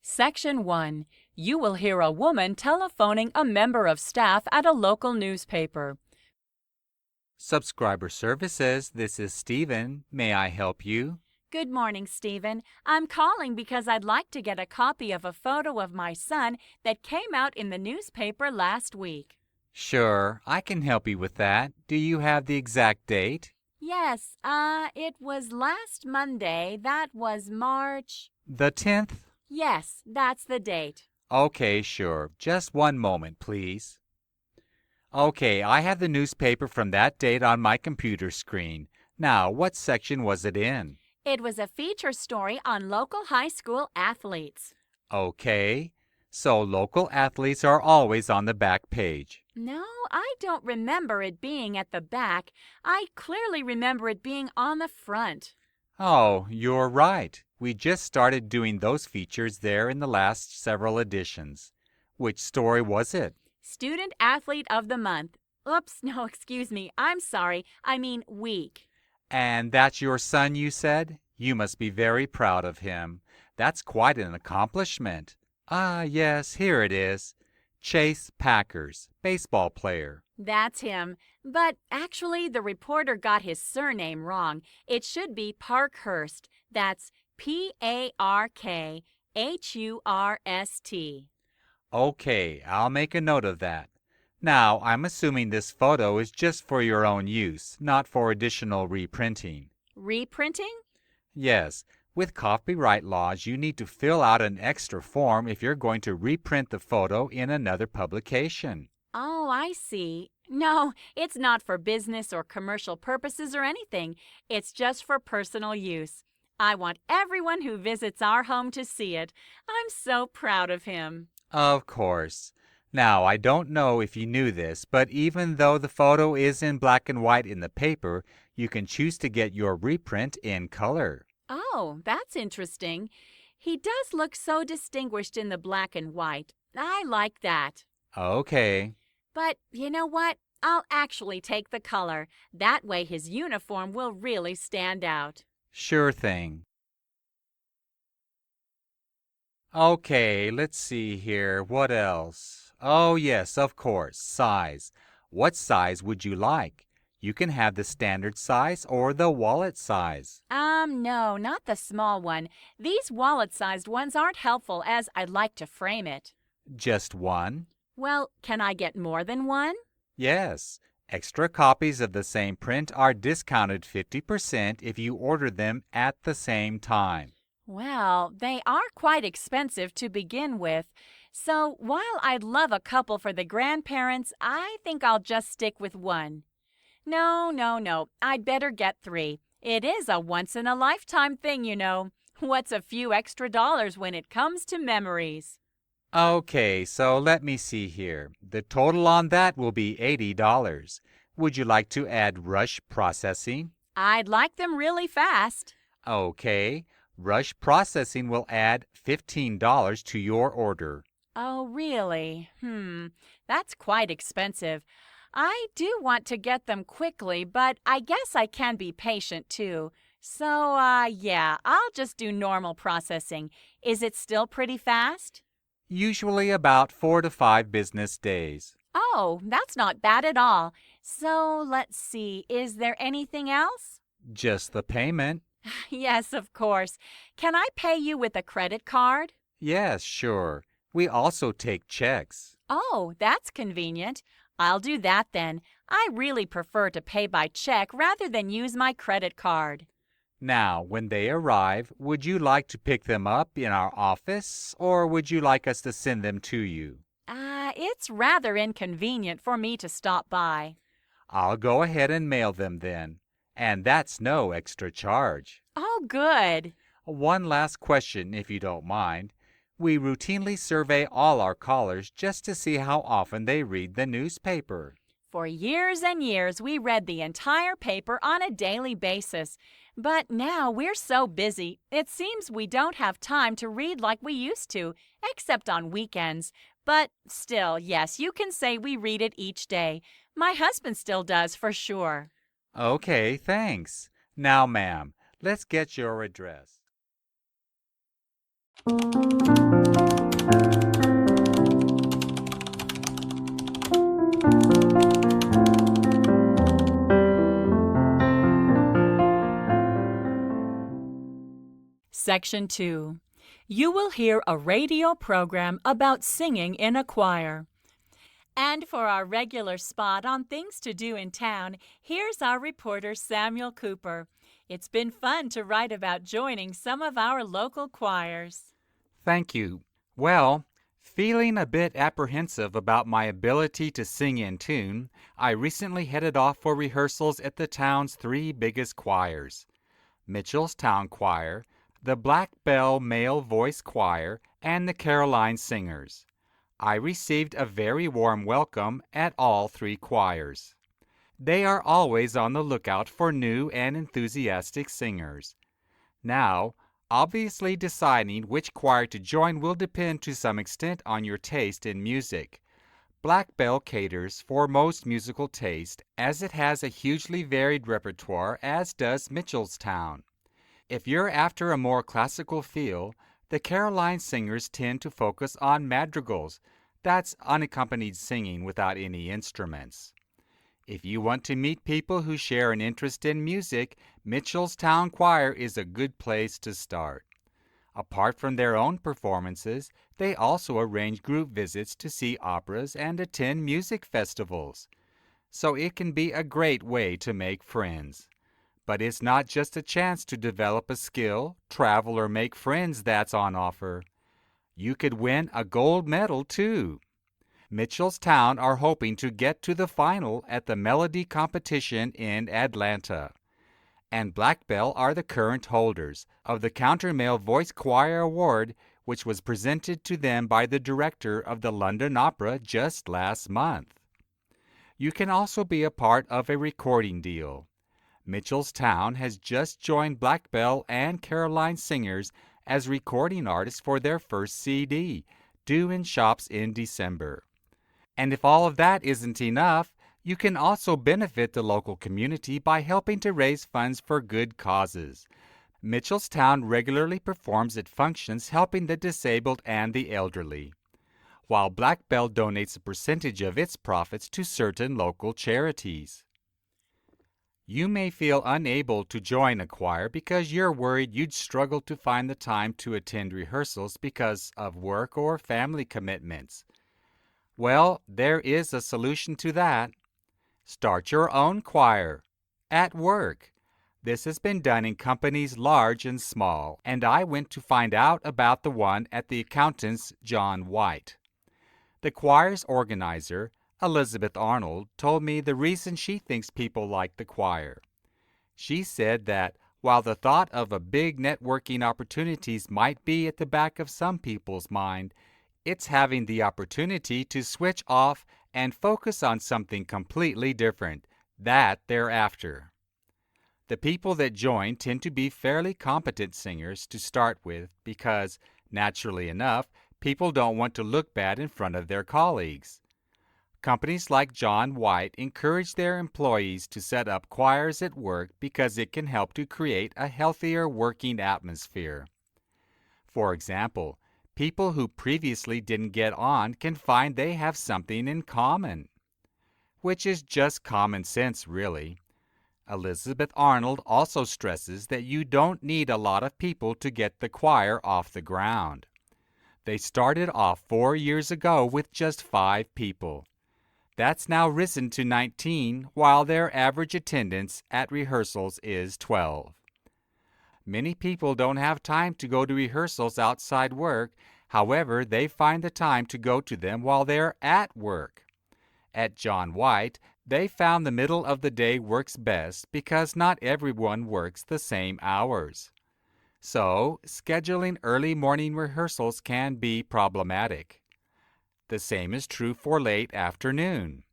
Section 1. You will hear a woman telephoning a member of staff at a local newspaper. Subscriber Services, this is Stephen. May I help you? Good morning, Stephen. I'm calling because I'd like to get a copy of a photo of my son that came out in the newspaper last week. Sure, I can help you with that. Do you have the exact date? Yes, it was last Monday. That was March... The 10th? Yes, that's the date. Okay, sure. Just one moment, please. Okay, I have the newspaper from that date on my computer screen. Now, what section was it in? It was a feature story on local high school athletes. Okay, so local athletes are always on the back page. No, I don't remember it being at the back. I clearly remember it being on the front. Oh, you're right. We just started doing those features there in the last several editions. Which story was it? Student Athlete of the Month. Oops, no, excuse me. I'm sorry. I mean week. And that's your son, you said? You must be very proud of him. That's quite an accomplishment. Ah, yes, here it is. Chase Packers, baseball player. That's him. But actually, the reporter got his surname wrong. It should be Parkhurst. That's Parkhurst. Okay, I'll make a note of that. Now, I'm assuming this photo is just for your own use, not for additional reprinting. Reprinting? Yes, with copyright laws, you need to fill out an extra form if you're going to reprint the photo in another publication. Oh, I see. No, it's not for business or commercial purposes or anything. It's just for personal use. I want everyone who visits our home to see it. I'm so proud of him. Of course. Now, I don't know if you knew this, but even though the photo is in black and white in the paper, you can choose to get your reprint in color. Oh, that's interesting. He does look so distinguished in the black and white. I like that. Okay. But you know what? I'll actually take the color. That way his uniform will really stand out. Sure thing. Okay, let's see here. What else? Oh, yes, of course, size. What size would you like? You can have the standard size or the wallet size. No, not the small one. These wallet-sized ones aren't helpful as I'd like to frame it. Just one? Well, can I get more than one? Yes. Extra copies of the same print are discounted 50% if you order them at the same time. Well, they are quite expensive to begin with. So while I'd love a couple for the grandparents, I think I'll just stick with one. No. I'd better get 3. It is a once-in-a-lifetime thing, you know. What's a few extra dollars when it comes to memories? Okay, so let me see here. The total on that will be $80. Would you like to add rush processing? I'd like them really fast. Okay, rush processing will add $15 to your order. Oh, really? That's quite expensive. I do want to get them quickly, but I guess I can be patient too. So, yeah, I'll just do normal processing. Is it still pretty fast? Usually about 4 to 5 business days. Oh, that's not bad at all. So, let's see, is there anything else? Just the payment. Yes, of course. Can I pay you with a credit card? Yes, sure. We also take checks. Oh, that's convenient. I'll do that then. I really prefer to pay by check rather than use my credit card. Now, when they arrive, would you like to pick them up in our office, or would you like us to send them to you? It's rather inconvenient for me to stop by. I'll go ahead and mail them then. And that's no extra charge. Oh, good. One last question, if you don't mind. We routinely survey all our callers just to see how often they read the newspaper. For years and years, we read the entire paper on a daily basis. But now we're so busy, it seems we don't have time to read like we used to, except on weekends. But still, yes, you can say we read it each day. My husband still does, for sure. Okay, thanks. Now, ma'am, let's get your address. Section 2. You will hear a radio program about singing in a choir. And for our regular spot on things to do in town, here's our reporter Samuel Cooper. It's been fun to write about joining some of our local choirs. Thank you. Well, feeling a bit apprehensive about my ability to sing in tune, I recently headed off for rehearsals at the town's three biggest choirs: Mitchell's Town Choir, the Black Bell Male Voice Choir, and the Caroline Singers. I received a very warm welcome at all three choirs. They are always on the lookout for new and enthusiastic singers. Now, obviously deciding which choir to join will depend to some extent on your taste in music. Black Bell caters for most musical taste as it has a hugely varied repertoire, as does Mitchellstown. If you're after a more classical feel, the Caroline Singers tend to focus on madrigals. That's unaccompanied singing without any instruments. If you want to meet people who share an interest in music, Mitchell's Town Choir is a good place to start. Apart from their own performances, they also arrange group visits to see operas and attend music festivals. So it can be a great way to make friends. But it's not just a chance to develop a skill, travel, or make friends that's on offer. You could win a gold medal, too. Mitchellstown are hoping to get to the final at the Melody competition in Atlanta. And Black Bell are the current holders of the Countermale Voice Choir Award, which was presented to them by the director of the London Opera just last month. You can also be a part of a recording deal. Mitchellstown has just joined Black Bell and Caroline Singers as recording artists for their first CD, due in shops in December. And if all of that isn't enough, you can also benefit the local community by helping to raise funds for good causes. Mitchellstown regularly performs at functions helping the disabled and the elderly, while Black Bell donates a percentage of its profits to certain local charities. You may feel unable to join a choir because you're worried you'd struggle to find the time to attend rehearsals because of work or family commitments. Well, there is a solution to that. Start your own choir at work. This has been done in companies large and small, and I went to find out about the one at the accountant's John White. The choir's organizer, Elizabeth Arnold, told me the reason she thinks people like the choir. She said that while the thought of a big networking opportunities might be at the back of some people's mind, it's having the opportunity to switch off and focus on something completely different, that they're after. The people that join tend to be fairly competent singers to start with because, naturally enough, people don't want to look bad in front of their colleagues. Companies like John White encourage their employees to set up choirs at work because it can help to create a healthier working atmosphere. For example, people who previously didn't get on can find they have something in common, which is just common sense, really. Elizabeth Arnold also stresses that you don't need a lot of people to get the choir off the ground. They started off 4 years ago with just 5 people. That's now risen to 19, while their average attendance at rehearsals is 12. Many people don't have time to go to rehearsals outside work. However, they find the time to go to them while they're at work. At John White, they found the middle of the day works best because not everyone works the same hours. So, scheduling early morning rehearsals can be problematic. The same is true for late afternoon.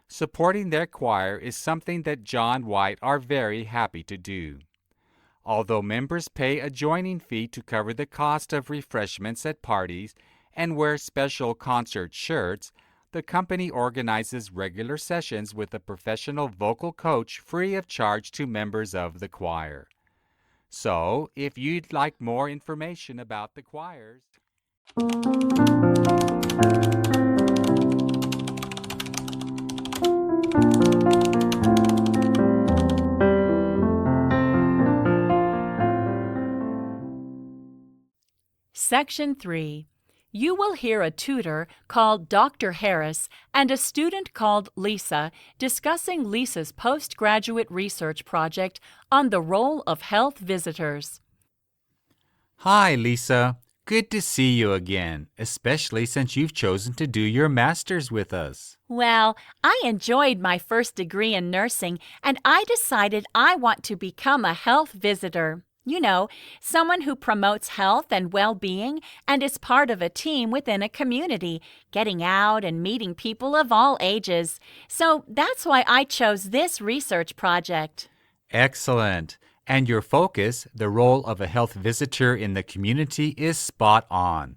Supporting their choir is something that John White are very happy to do. Although members pay a joining fee to cover the cost of refreshments at parties and wear special concert shirts, the company organizes regular sessions with a professional vocal coach free of charge to members of the choir. So, if you'd like more information about the choirs, Section 3. You will hear a tutor called Dr. Harris and a student called Lisa discussing Lisa's postgraduate research project on the role of health visitors. Hi, Lisa. Good to see you again, especially since you've chosen to do your master's with us. Well, I enjoyed my first degree in nursing, and I decided I want to become a health visitor. You know, someone who promotes health and well-being and is part of a team within a community, getting out and meeting people of all ages. So that's why I chose this research project. Excellent. And your focus, the role of a health visitor in the community, is spot on.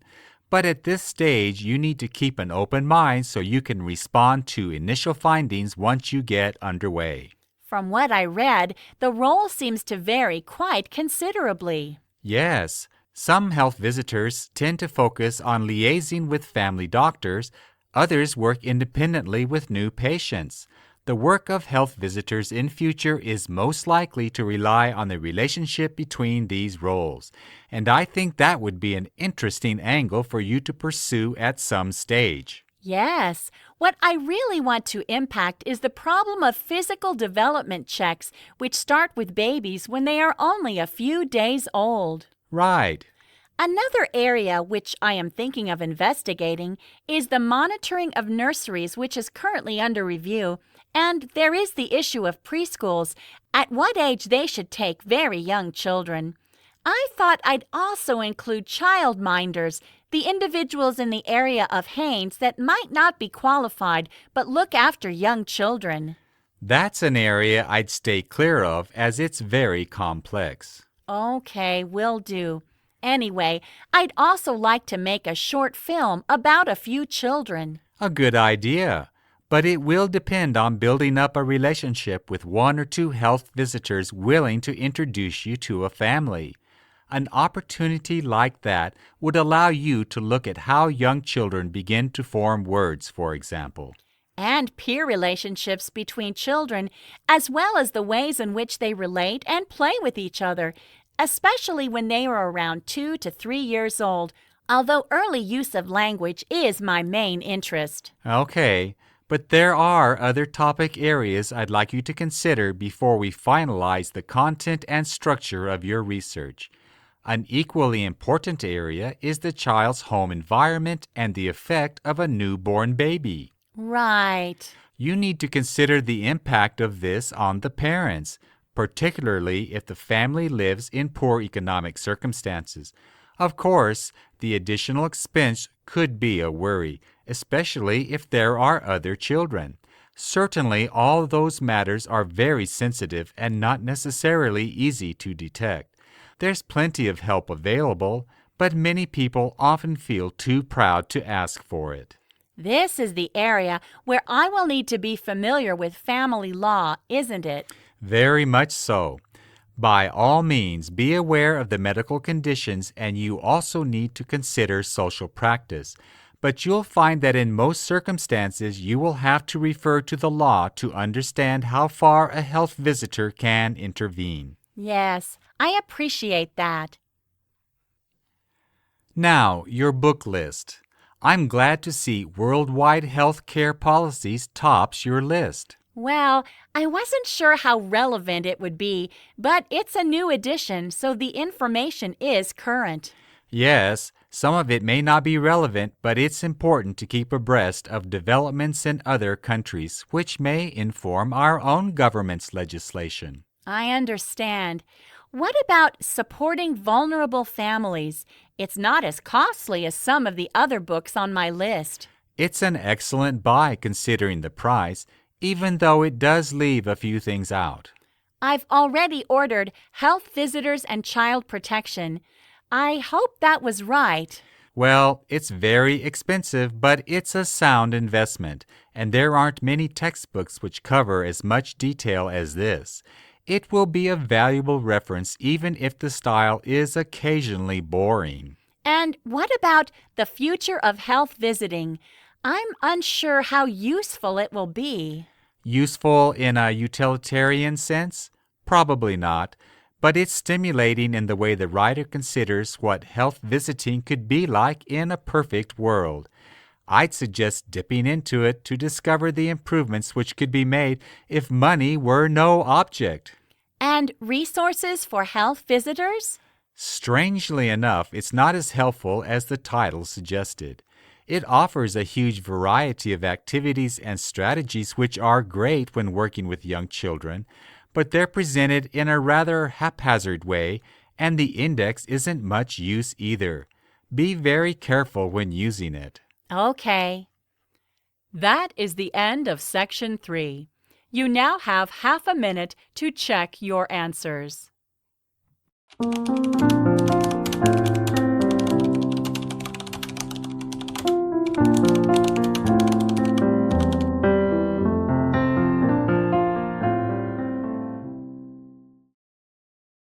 But at this stage, you need to keep an open mind so you can respond to initial findings once you get underway. From what I read, the role seems to vary quite considerably. Yes, some health visitors tend to focus on liaising with family doctors. Others work independently with new patients. The work of health visitors in future is most likely to rely on the relationship between these roles, and I think that would be an interesting angle for you to pursue at some stage. Yes, what I really want to impact is the problem of physical development checks, which start with babies when they are only a few days old. Right. Another area which I am thinking of investigating is the monitoring of nurseries, which is currently under review, and there is the issue of preschools, at what age they should take very young children. I thought I'd also include childminders, the individuals in the area of Haines that might not be qualified but look after young children. That's an area I'd stay clear of as it's very complex. Okay, will do. Anyway, I'd also like to make a short film about a few children. A good idea. But it will depend on building up a relationship with one or two health visitors willing to introduce you to a family. An opportunity like that would allow you to look at how young children begin to form words, for example. And peer relationships between children, as well as the ways in which they relate and play with each other, especially when they are around 2 to 3 years old, although early use of language is my main interest. Okay, but there are other topic areas I'd like you to consider before we finalize the content and structure of your research. An equally important area is the child's home environment and the effect of a newborn baby. Right. You need to consider the impact of this on the parents, particularly if the family lives in poor economic circumstances. Of course, the additional expense could be a worry, especially if there are other children. Certainly, all those matters are very sensitive and not necessarily easy to detect. There's plenty of help available, but many people often feel too proud to ask for it. This is the area where I will need to be familiar with family law, isn't it? Very much so. By all means, be aware of the medical conditions, and you also need to consider social practice. But you'll find that in most circumstances, you will have to refer to the law to understand how far a health visitor can intervene. Yes, I appreciate that. Now, your book list. I'm glad to see worldwide health care policies tops your list. Well, I wasn't sure how relevant it would be, but it's a new edition, so the information is current. Yes, some of it may not be relevant, but it's important to keep abreast of developments in other countries, which may inform our own government's legislation. I understand. What about supporting vulnerable families? It's not as costly as some of the other books on my list. It's an excellent buy considering the price, even though it does leave a few things out. I've already ordered Health Visitors and Child Protection. I hope that was right. Well, it's very expensive, but it's a sound investment, and there aren't many textbooks which cover as much detail as this. It will be a valuable reference even if the style is occasionally boring. And what about the future of health visiting? I'm unsure how useful it will be. Useful in a utilitarian sense? Probably not, but it's stimulating in the way the writer considers what health visiting could be like in a perfect world. I'd suggest dipping into it to discover the improvements which could be made if money were no object. And resources for health visitors? Strangely enough, it's not as helpful as the title suggested. It offers a huge variety of activities and strategies which are great when working with young children, but they're presented in a rather haphazard way, and the index isn't much use either. Be very careful when using it. Okay. That is the end of Section 3. You now have half a minute to check your answers.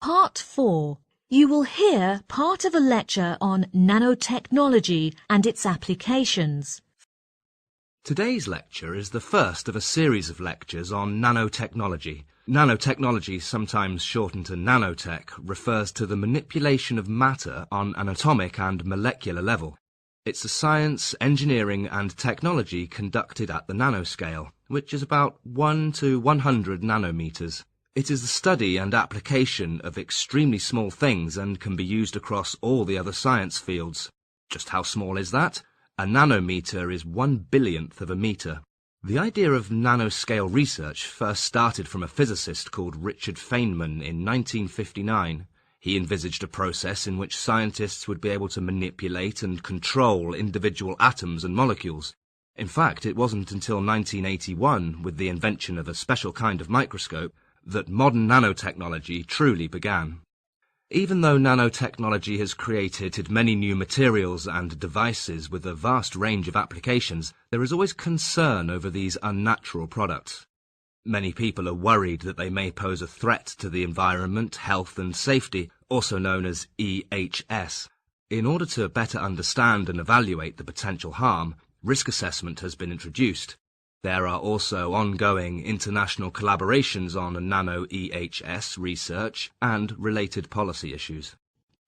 Part 4. You will hear part of a lecture on nanotechnology and its applications. Today's lecture is the first of a series of lectures on nanotechnology. Nanotechnology, sometimes shortened to nanotech, refers to the manipulation of matter on an atomic and molecular level. It's a science, engineering and technology conducted at the nanoscale, which is about 1 to 100 nanometers. It is the study and application of extremely small things and can be used across all the other science fields. Just how small is that? A nanometer is 1/1000th of a meter. The idea of nanoscale research first started from a physicist called Richard Feynman in 1959. He envisaged a process in which scientists would be able to manipulate and control individual atoms and molecules. In fact, it wasn't until 1981, with the invention of a special kind of microscope, that modern nanotechnology truly began. Even though nanotechnology has created many new materials and devices with a vast range of applications, there is always concern over these unnatural products. Many people are worried that they may pose a threat to the environment, health and safety, also known as EHS. In order to better understand and evaluate the potential harm, risk assessment has been introduced. There are also ongoing international collaborations on nano-EHS research and related policy issues.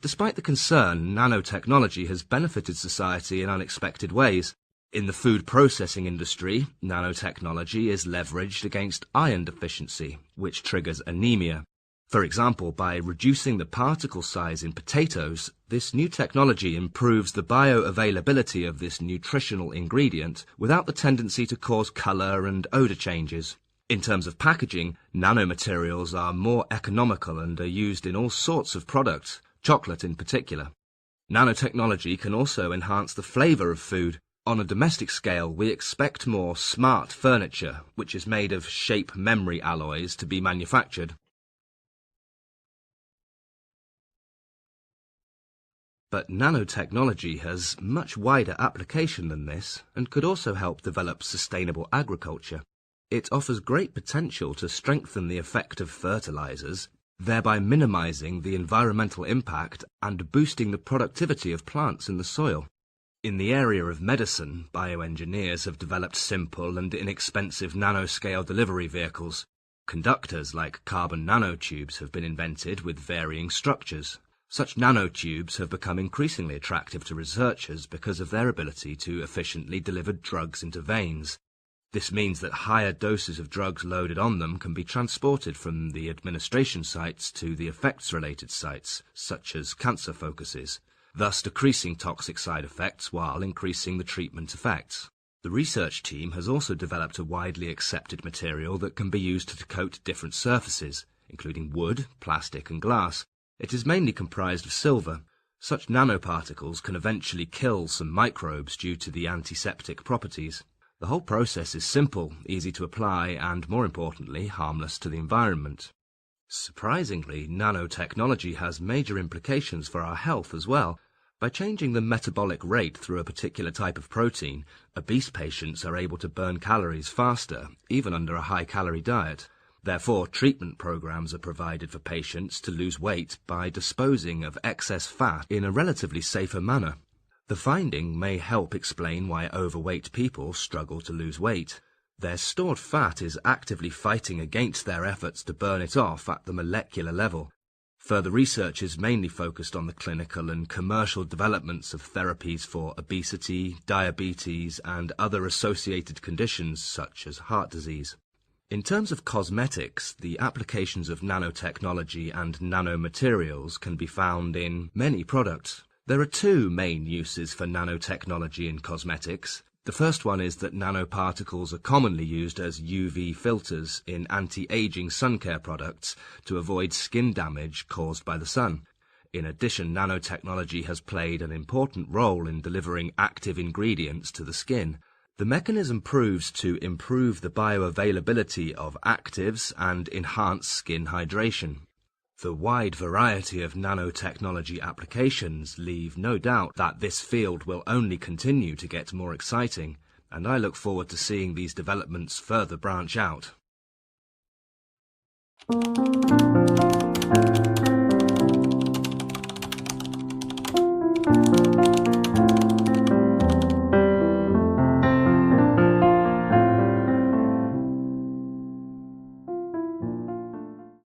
Despite the concern, nanotechnology has benefited society in unexpected ways. In the food processing industry, nanotechnology is leveraged against iron deficiency, which triggers anemia. For example, by reducing the particle size in potatoes, this new technology improves the bioavailability of this nutritional ingredient without the tendency to cause colour and odour changes. In terms of packaging, nanomaterials are more economical and are used in all sorts of products, chocolate in particular. Nanotechnology can also enhance the flavour of food. On a domestic scale, we expect more smart furniture, which is made of shape memory alloys, to be manufactured. But nanotechnology has much wider application than this and could also help develop sustainable agriculture. It offers great potential to strengthen the effect of fertilizers, thereby minimizing the environmental impact and boosting the productivity of plants in the soil. In the area of medicine, bioengineers have developed simple and inexpensive nanoscale delivery vehicles. Conductors like carbon nanotubes have been invented with varying structures. Such nanotubes have become increasingly attractive to researchers because of their ability to efficiently deliver drugs into veins. This means that higher doses of drugs loaded on them can be transported from the administration sites to the effects-related sites, such as cancer focuses, thus decreasing toxic side effects while increasing the treatment effects. The research team has also developed a widely accepted material that can be used to coat different surfaces, including wood, plastic and glass, It is mainly comprised of silver. Such nanoparticles can eventually kill some microbes due to the antiseptic properties. The whole process is simple, easy to apply, and more importantly, harmless to the environment. Surprisingly, nanotechnology has major implications for our health as well. By changing the metabolic rate through a particular type of protein, obese patients are able to burn calories faster, even under a high-calorie diet. Therefore, treatment programs are provided for patients to lose weight by disposing of excess fat in a relatively safer manner. The finding may help explain why overweight people struggle to lose weight. Their stored fat is actively fighting against their efforts to burn it off at the molecular level. Further research is mainly focused on the clinical and commercial developments of therapies for obesity, diabetes, and other associated conditions such as heart disease. In terms of cosmetics, the applications of nanotechnology and nanomaterials can be found in many products. There are two main uses for nanotechnology in cosmetics. The first one is that nanoparticles are commonly used as UV filters in anti-aging sun care products to avoid skin damage caused by the sun. In addition, nanotechnology has played an important role in delivering active ingredients to the skin. The mechanism proves to improve the bioavailability of actives and enhance skin hydration. The wide variety of nanotechnology applications leave no doubt that this field will only continue to get more exciting, and I look forward to seeing these developments further branch out.